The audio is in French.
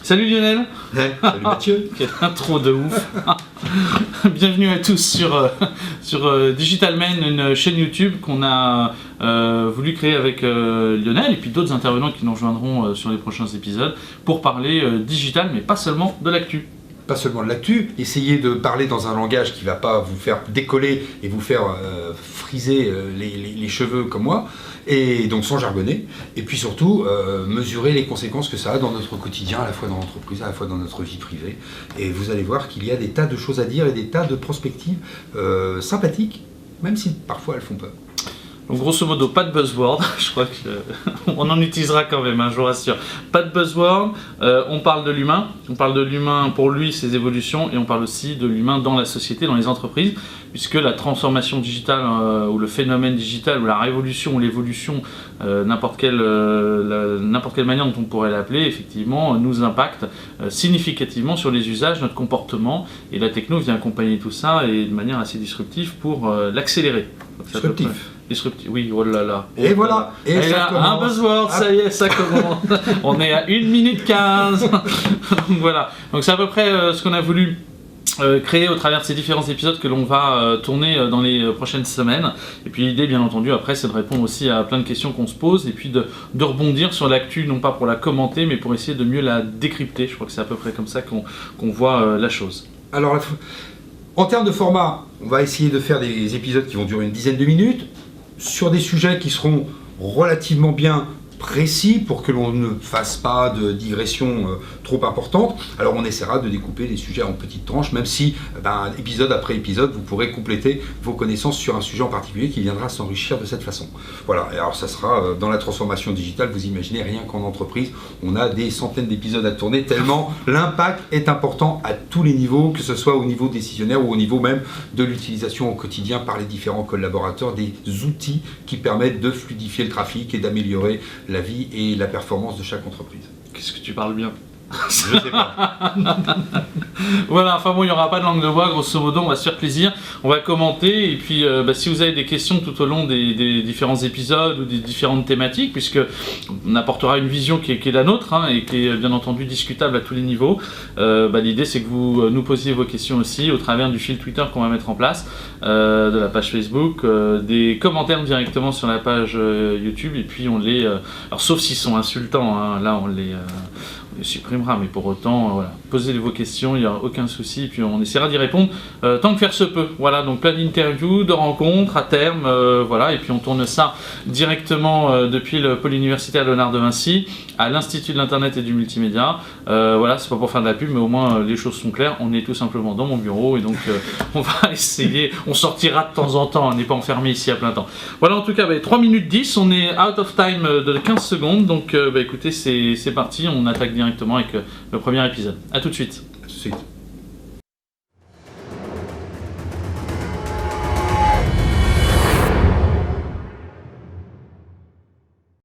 Salut Lionel. Salut Mathieu. Quelle intro de ouf. Bienvenue à tous sur Digital Man, une chaîne YouTube qu'on a voulu créer avec Lionel et puis d'autres intervenants qui nous rejoindront sur les prochains épisodes pour parler digital, mais pas seulement de l'actu. Pas seulement de l'actu, essayez de parler dans un langage qui ne va pas vous faire décoller et vous faire friser les cheveux comme moi, et donc sans jargonner, et puis surtout mesurer les conséquences que ça a dans notre quotidien, à la fois dans l'entreprise, à la fois dans notre vie privée, et vous allez voir qu'il y a des tas de choses à dire et des tas de perspectives sympathiques, même si parfois elles font peur. Donc grosso modo, pas de buzzword, je crois qu'on en utilisera quand même, hein, je vous rassure. Pas de buzzword, on parle de l'humain pour lui, ses évolutions, et on parle aussi de l'humain dans la société, dans les entreprises, puisque la transformation digitale, ou le phénomène digital, ou la révolution, ou l'évolution, n'importe quelle manière dont on pourrait l'appeler, effectivement, nous impacte significativement sur les usages, notre comportement, et la techno vient accompagner tout ça, et de manière assez disruptive pour l'accélérer. Disruptif, oui, oh là là. Et voilà, et ça commence. Un buzzword, ça y est, ça commence. On est à 1 minute 15. Donc voilà, donc c'est à peu près ce qu'on a voulu créer au travers de ces différents épisodes que l'on va tourner dans les prochaines semaines. Et puis l'idée, bien entendu, après, c'est de répondre aussi à plein de questions qu'on se pose et puis de rebondir sur l'actu, non pas pour la commenter, mais pour essayer de mieux la décrypter. Je crois que c'est à peu près comme ça qu'on voit la chose. Alors, en termes de format, on va essayer de faire des épisodes qui vont durer une dizaine de minutes, sur des sujets qui seront relativement bien précis pour que l'on ne fasse pas de digression trop importante. Alors on essaiera de découper les sujets en petites tranches, même si épisode après épisode, vous pourrez compléter vos connaissances sur un sujet en particulier qui viendra s'enrichir de cette façon. Voilà, et alors ça sera dans la transformation digitale, vous imaginez, rien qu'en entreprise, on a des centaines d'épisodes à tourner, tellement l'impact est important à tous les niveaux, que ce soit au niveau décisionnaire ou au niveau même de l'utilisation au quotidien par les différents collaborateurs, des outils qui permettent de fluidifier le trafic et d'améliorer la vie et la performance de chaque entreprise. Qu'est-ce que tu parles bien? Je sais pas. Voilà, enfin bon, il n'y aura pas de langue de bois, grosso modo, on va se faire plaisir, on va commenter, et puis si vous avez des questions tout au long des différents épisodes ou des différentes thématiques, puisque on apportera une vision qui est la nôtre, hein, et qui est bien entendu discutable à tous les niveaux, l'idée c'est que vous nous posiez vos questions aussi au travers du fil Twitter qu'on va mettre en place, de la page Facebook, des commentaires directement sur la page YouTube, et puis on les... alors sauf s'ils sont insultants, hein, là on les supprimera, mais pour autant, voilà, posez vos questions, il n'y a aucun souci, puis on essaiera d'y répondre tant que faire se peut. Voilà, donc plein d'interviews, de rencontres à terme, voilà, et puis on tourne ça directement depuis le pôle universitaire Léonard de Vinci, à l'Institut de l'Internet et du Multimédia. Voilà, c'est pas pour faire de la pub, mais au moins les choses sont claires, on est tout simplement dans mon bureau, et donc on va essayer, on sortira de temps en temps, on n'est pas enfermé ici à plein temps. Voilà, en tout cas, 3 minutes 10, on est out of time de 15 secondes, donc écoutez, c'est parti, on attaque directement avec le premier épisode. A tout de suite. À tout de suite.